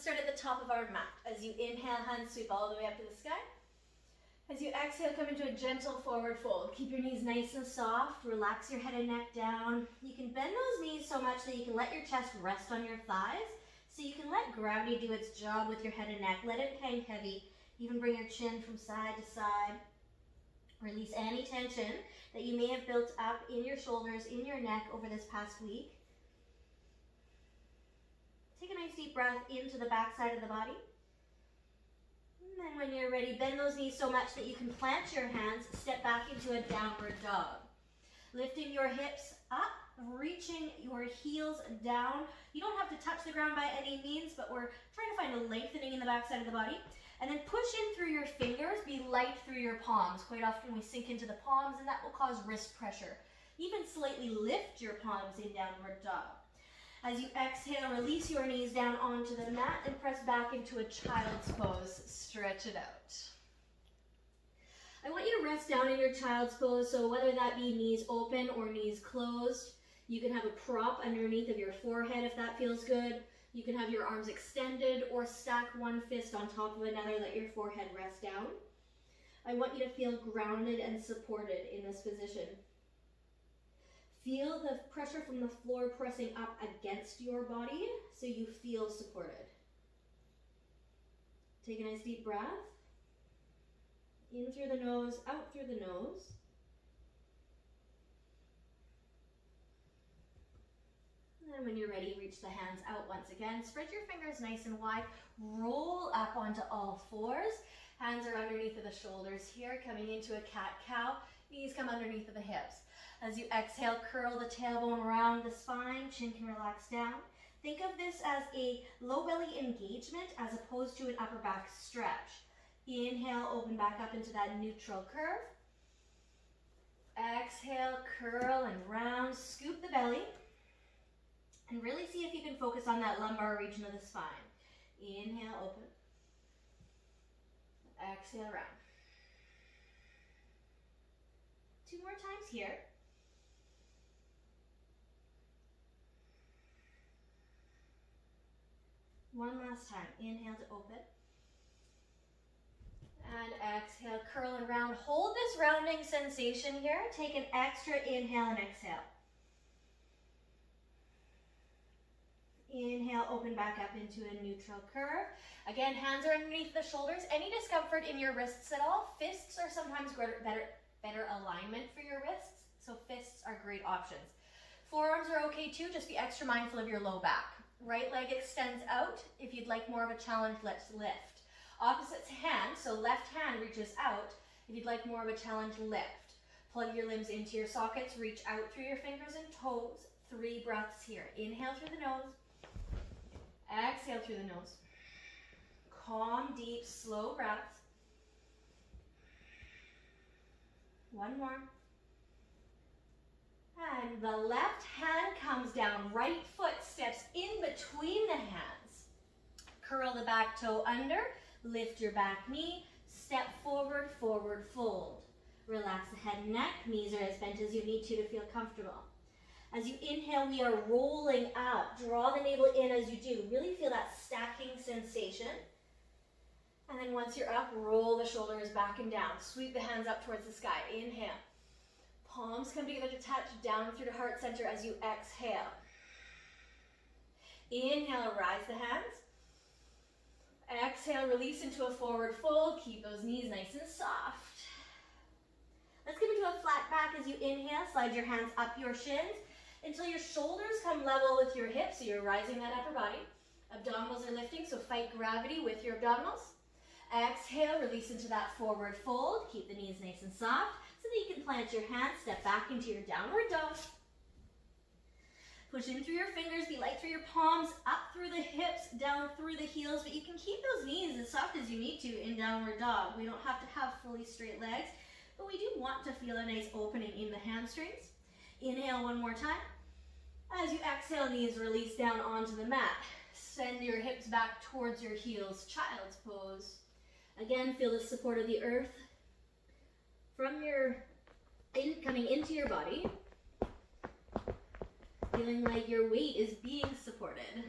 Let's start at the top of our mat. As you inhale, hands sweep all the way up to the sky. As you exhale, come into a gentle forward fold. Keep your knees nice and soft. Relax your head and neck down. You can bend those knees so much that you can let your chest rest on your thighs. So you can let gravity do its job with your head and neck. Let it hang heavy. Even bring your chin from side to side. Release any tension that you may have built up in your shoulders, in your neck over this past week. Take a nice deep breath into the back side of the body. And then when you're ready, bend those knees so much that you can plant your hands, step back into a downward dog. Lifting your hips up, reaching your heels down. You don't have to touch the ground by any means, but we're trying to find a lengthening in the back side of the body. And then push in through your fingers, be light through your palms. Quite often we sink into the palms and that will cause wrist pressure. Even slightly lift your palms in downward dog. As you exhale, release your knees down onto the mat and press back into a child's pose. Stretch it out. I want you to rest down in your child's pose, so whether that be knees open or knees closed, you can have a prop underneath of your forehead if that feels good. You can have your arms extended or stack one fist on top of another, let your forehead rest down. I want you to feel grounded and supported in this position. Feel the pressure from the floor pressing up against your body so you feel supported. Take a nice deep breath. In through the nose, out through the nose. And then when you're ready, reach the hands out once again. Spread your fingers nice and wide. Roll up onto all fours. Hands are underneath of the shoulders here, coming into a cat-cow. Knees come underneath of the hips. As you exhale, curl the tailbone around the spine, chin can relax down. Think of this as a low belly engagement as opposed to an upper back stretch. Inhale, open back up into that neutral curve. Exhale, curl and round, scoop the belly. And really see if you can focus on that lumbar region of the spine. Inhale, open. Exhale, round. 2 more times here. One last time. Inhale to open. And exhale, curl and round. Hold this rounding sensation here. Take an extra inhale and exhale. Inhale, open back up into a neutral curve. Again, hands are underneath the shoulders. Any discomfort in your wrists at all? Fists are sometimes better alignment for your wrists, so fists are great options. Forearms are okay too, just be extra mindful of your low back. Right leg extends out. If you'd like more of a challenge, let's lift. Opposite hand, so left hand reaches out. If you'd like more of a challenge, lift. Plug your limbs into your sockets, reach out through your fingers and toes. 3 breaths here. Inhale through the nose. Exhale through the nose. Calm, deep, slow breaths. 1 more. And the left hand comes down, right foot steps in between the hands. Curl the back toe under, lift your back knee, step forward, forward fold. Relax the head and neck, knees are as bent as you need to feel comfortable. As you inhale, we are rolling up. Draw the navel in as you do. Really feel that stacking sensation. And then once you're up, roll the shoulders back and down. Sweep the hands up towards the sky. Inhale. Palms come together to touch down through the heart center as you exhale. Inhale, rise the hands. Exhale, release into a forward fold. Keep those knees nice and soft. Let's come into a flat back as you inhale. Slide your hands up your shins until your shoulders come level with your hips, so you're rising that upper body. Abdominals are lifting, so fight gravity with your abdominals. Exhale, release into that forward fold. Keep the knees nice and soft so that you can plant your hands, step back into your downward dog. Push in through your fingers, be light through your palms, up through the hips, down through the heels, but you can keep those knees as soft as you need to in downward dog. We don't have to have fully straight legs, but we do want to feel a nice opening in the hamstrings. Inhale 1 more time. As you exhale, knees release down onto the mat. Send your hips back towards your heels, child's pose. Again, feel the support of the earth from your, coming into your body. Feeling like your weight is being supported.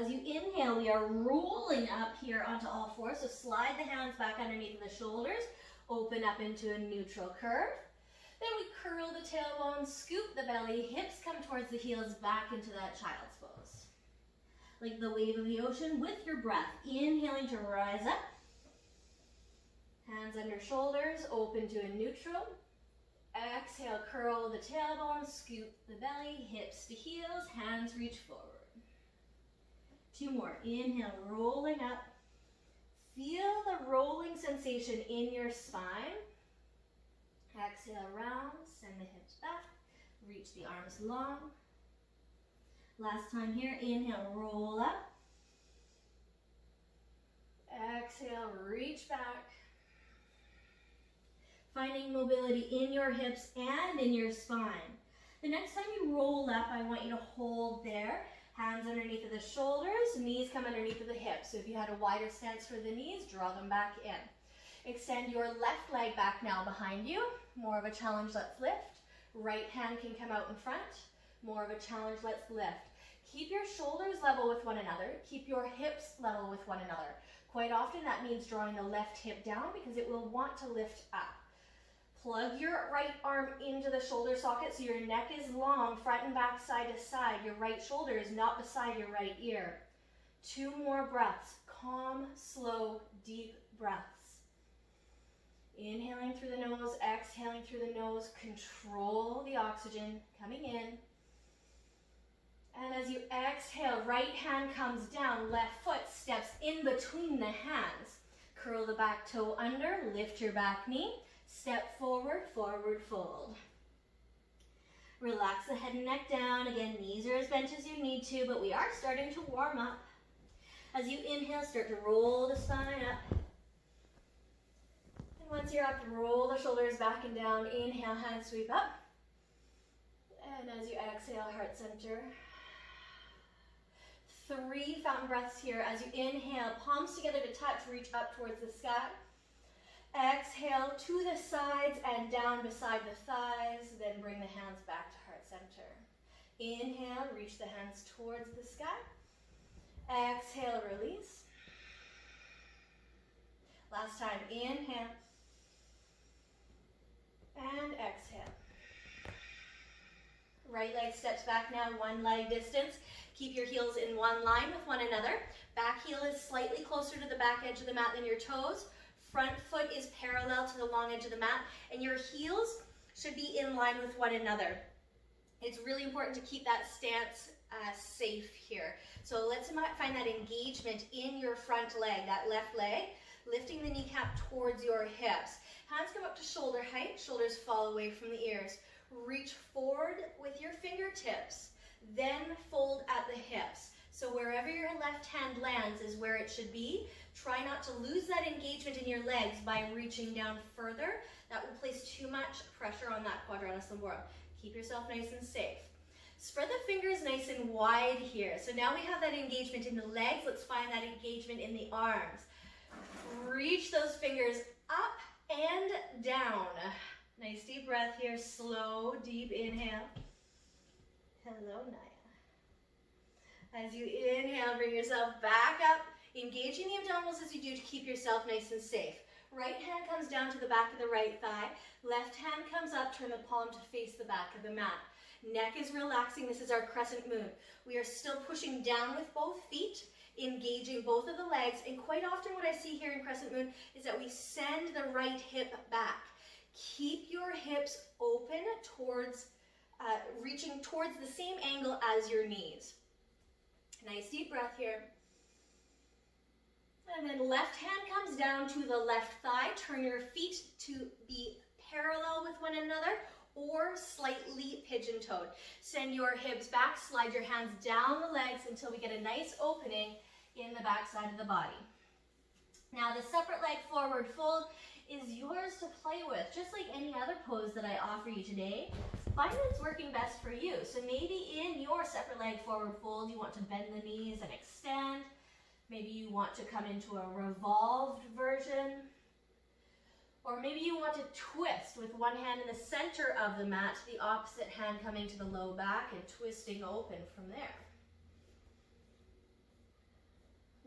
As you inhale, we are rolling up here onto all fours. So slide the hands back underneath the shoulders. Open up into a neutral curve. Then we curl the tailbone, scoop the belly, hips come towards the heels, back into that child's pose. Like the wave of the ocean with your breath. Inhaling to rise up. Hands under shoulders, open to a neutral. Exhale, curl the tailbone, scoop the belly, hips to heels, hands reach forward. 2 more. Inhale, rolling up. Feel the rolling sensation in your spine. Exhale, round, send the hips back, reach the arms long. Last time here, inhale, roll up. Exhale, reach back. Finding mobility in your hips and in your spine. The next time you roll up, I want you to hold there. Hands underneath of the shoulders, knees come underneath of the hips. So if you had a wider stance for the knees, draw them back in. Extend your left leg back now behind you. More of a challenge, let's lift. Right hand can come out in front. More of a challenge, let's lift. Keep your shoulders level with one another. Keep your hips level with one another. Quite often that means drawing the left hip down because it will want to lift up. Plug your right arm into the shoulder socket so your neck is long, front and back, side to side. Your right shoulder is not beside your right ear. 2 more breaths. Calm, slow, deep breaths. Inhaling through the nose, exhaling through the nose. Control the oxygen coming in. And as you exhale, right hand comes down, left foot steps in between the hands. Curl the back toe under, lift your back knee. Step forward, forward fold. Relax the head and neck down. Again, knees are as bent as you need to, but we are starting to warm up. As you inhale, start to roll the spine up. And once you're up, roll the shoulders back and down. Inhale, hands sweep up. And as you exhale, heart center. 3 fountain breaths here. As you inhale, palms together to touch, reach up towards the sky. Exhale to the sides and down beside the thighs, then bring the hands back to heart center. Inhale, reach the hands towards the sky. Exhale, release. Last time, inhale. And exhale. Right leg steps back now, 1 leg distance. Keep your heels in one line with one another. Back heel is slightly closer to the back edge of the mat than your toes. Front foot is parallel to the long edge of the mat, and your heels should be in line with one another. It's really important to keep that stance safe here. So let's find that engagement in your front leg, that left leg, lifting the kneecap towards your hips. Hands come up to shoulder height, shoulders fall away from the ears. Reach forward with your fingertips, then fold at the hips. So wherever your left hand lands is where it should be. Try not to lose that engagement in your legs by reaching down further. That will place too much pressure on that quadratus lumborum. Keep yourself nice and safe. Spread the fingers nice and wide here. So now we have that engagement in the legs. Let's find that engagement in the arms. Reach those fingers up and down. Nice deep breath here. Slow, deep inhale. Hello, Naya. As you inhale, bring yourself back up, engaging the abdominals as you do to keep yourself nice and safe. Right hand comes down to the back of the right thigh. Left hand comes up, turn the palm to face the back of the mat. Neck is relaxing. This is our crescent moon. We are still pushing down with both feet, engaging both of the legs. And quite often what I see here in crescent moon is that we send the right hip back. Keep your hips open towards, reaching towards the same angle as your knees. Nice deep breath here. And then left hand comes down to the left thigh. Turn your feet to be parallel with one another or slightly pigeon-toed. Send your hips back, slide your hands down the legs until we get a nice opening in the back side of the body. Now the separate leg forward fold is yours to play with, just like any other pose that I offer you today. Find what's working best for you. So maybe in your separate leg forward fold, you want to bend the knees and extend. Maybe you want to come into a revolved version. Or maybe you want to twist with one hand in the center of the mat, the opposite hand coming to the low back and twisting open from there.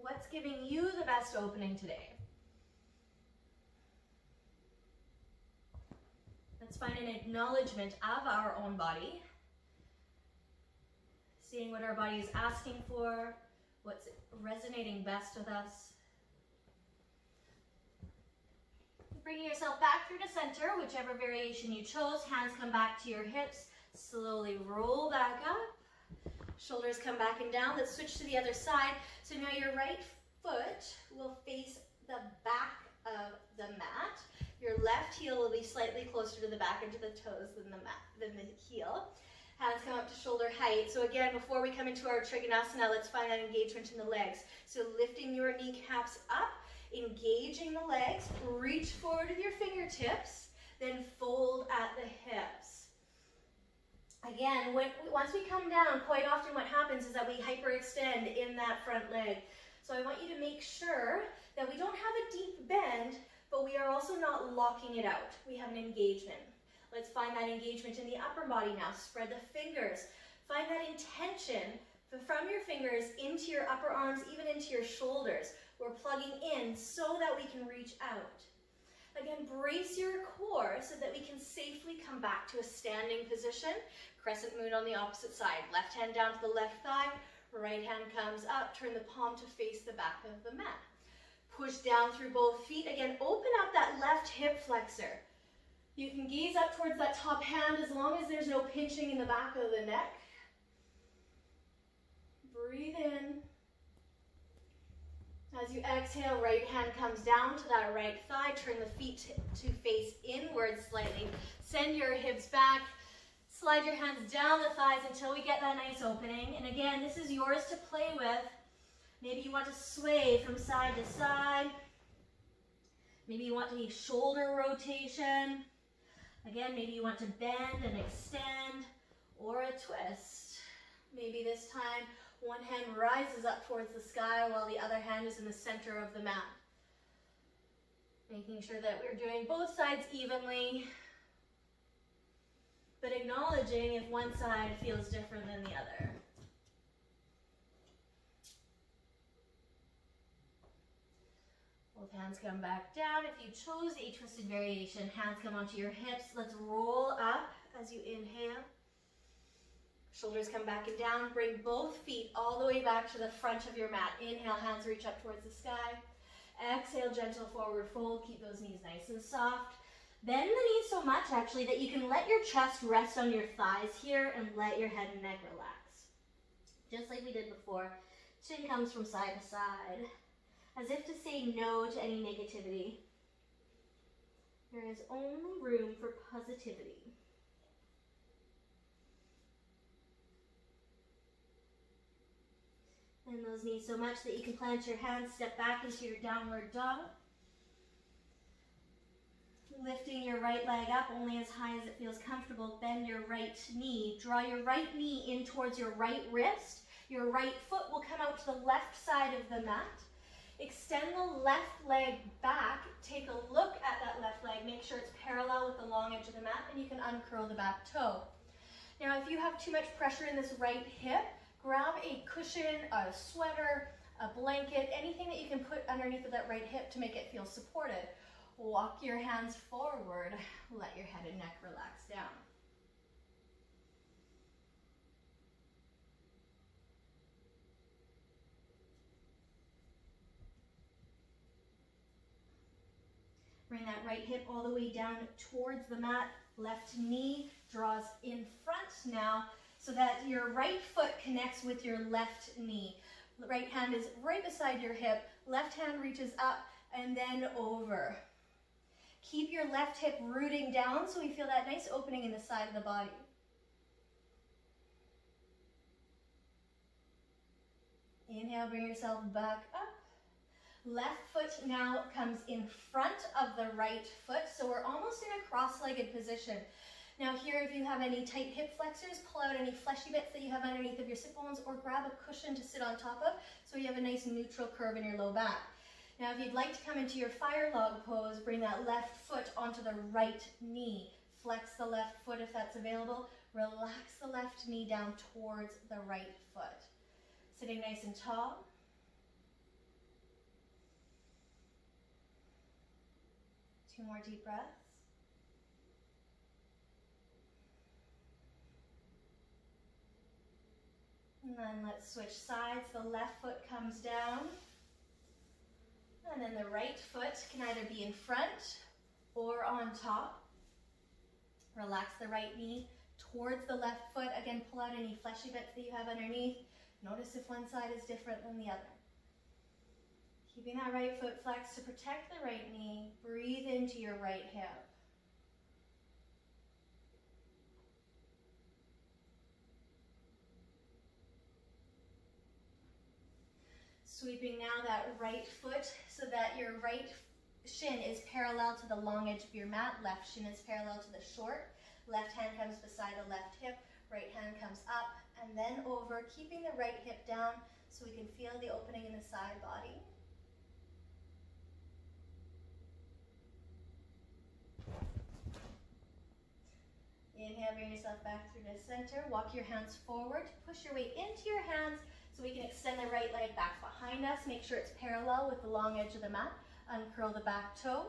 What's giving you the best opening today? Let's find an acknowledgement of our own body. Seeing what our body is asking for, what's resonating best with us. Bringing yourself back through to center, whichever variation you chose. Hands come back to your hips. Slowly roll back up. Shoulders come back and down. Let's switch to the other side. So now your right foot will face the back of the mat. Your left heel will be slightly closer to the back and to the toes than the heel. Hands come up to shoulder height. So again, before we come into our Trikonasana, let's find that engagement in the legs. So lifting your kneecaps up, engaging the legs, reach forward with your fingertips, then fold at the hips. Again, once we come down, quite often what happens is that we hyperextend in that front leg. So I want you to make sure that we don't have a deep bend, but we are also not locking it out. We have an engagement. Let's find that engagement in the upper body now. Spread the fingers. Find that intention from your fingers into your upper arms, even into your shoulders. We're plugging in so that we can reach out. Again, brace your core so that we can safely come back to a standing position. Crescent moon on the opposite side. Left hand down to the left thigh. Right hand comes up. Turn the palm to face the back of the mat. Push down through both feet. Again, open up that left hip flexor. You can gaze up towards that top hand as long as there's no pinching in the back of the neck. Breathe in. As you exhale, right hand comes down to that right thigh. Turn the feet to face inwards slightly. Send your hips back. Slide your hands down the thighs until we get that nice opening. And again, this is yours to play with. Maybe you want to sway from side to side. Maybe you want to do shoulder rotation. Again, maybe you want to bend and extend, or a twist. Maybe this time one hand rises up towards the sky while the other hand is in the center of the mat. Making sure that we're doing both sides evenly, but acknowledging if one side feels different than the other. Both hands come back down. If you chose a twisted variation, hands come onto your hips. Let's roll up as you inhale. Shoulders come back and down. Bring both feet all the way back to the front of your mat. Inhale, hands reach up towards the sky. Exhale, gentle forward fold. Keep those knees nice and soft. Bend the knees so much, actually, that you can let your chest rest on your thighs here and let your head and neck relax. Just like we did before. Chin comes from side to side, as if to say no to any negativity. There is only room for positivity. Bend those knees so much that you can plant your hands, step back into your downward dog. Lifting your right leg up only as high as it feels comfortable. Bend your right knee. Draw your right knee in towards your right wrist. Your right foot will come out to the left side of the mat. Extend the left leg back. Take a look at that left leg. Make sure it's parallel with the long edge of the mat, and you can uncurl the back toe. Now, if you have too much pressure in this right hip, grab a cushion, a sweater, a blanket, anything that you can put underneath of that right hip to make it feel supported. Walk your hands forward. Let your head and neck relax down. Bring that right hip all the way down towards the mat. Left knee draws in front now so that your right foot connects with your left knee. The right hand is right beside your hip. Left hand reaches up and then over. Keep your left hip rooting down so we feel that nice opening in the side of the body. Inhale, bring yourself back up. Left foot now comes in front of the right foot, so we're almost in a cross-legged position. Now here, if you have any tight hip flexors, pull out any fleshy bits that you have underneath of your sit bones, or grab a cushion to sit on top of so you have a nice neutral curve in your low back. Now if you'd like to come into your fire log pose, bring that left foot onto the right knee. Flex the left foot if that's available. Relax the left knee down towards the right foot. Sitting nice and tall. 2 more deep breaths. And then let's switch sides. The left foot comes down. And then the right foot can either be in front or on top. Relax the right knee towards the left foot. Again, pull out any fleshy bits that you have underneath. Notice if one side is different than the other. Keeping that right foot flexed to protect the right knee. Breathe into your right hip. Sweeping now that right foot so that your right shin is parallel to the long edge of your mat. Left shin is parallel to the short. Left hand comes beside the left hip. Right hand comes up and then over, keeping the right hip down so we can feel the opening in the side body. Inhale, bring yourself back through the center. Walk your hands forward. Push your weight into your hands so we can extend the right leg back behind us. Make sure it's parallel with the long edge of the mat. Uncurl the back toe.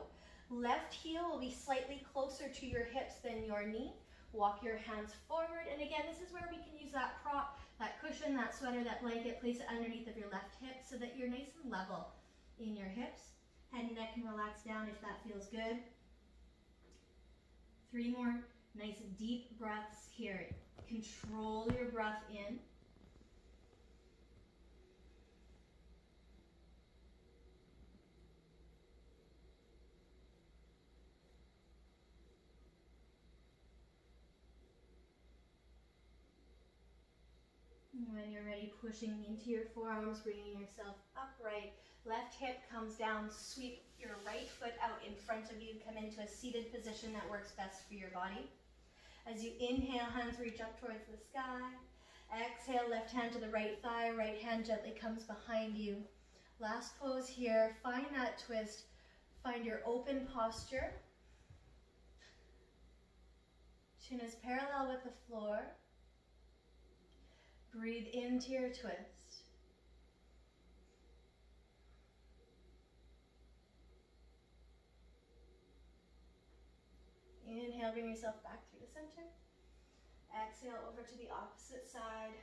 Left heel will be slightly closer to your hips than your knee. Walk your hands forward. And again, this is where we can use that prop, that cushion, that sweater, that blanket. Place it underneath of your left hip so that you're nice and level in your hips. Head and neck can relax down if that feels good. 3 more nice deep breaths here. Control your breath in. When you're ready, pushing into your forearms, bringing yourself upright. Left hip comes down, sweep your right foot out in front of you. Come into a seated position that works best for your body. As you inhale, hands reach up towards the sky. Exhale, left hand to the right thigh, right hand gently comes behind you. Last pose here, find that twist, find your open posture. Chin is parallel with the floor. Breathe into your twist. Inhale, bring yourself back through the center. Exhale over to the opposite side.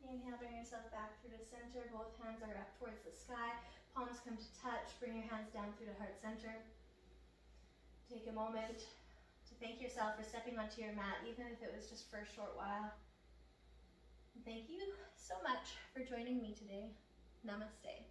Inhale, bring yourself back through the center. Both hands are up towards the sky. Palms come to touch. Bring your hands down through the heart center. Take a moment to thank yourself for stepping onto your mat, even if it was just for a short while. And thank you so much for joining me today. Namaste.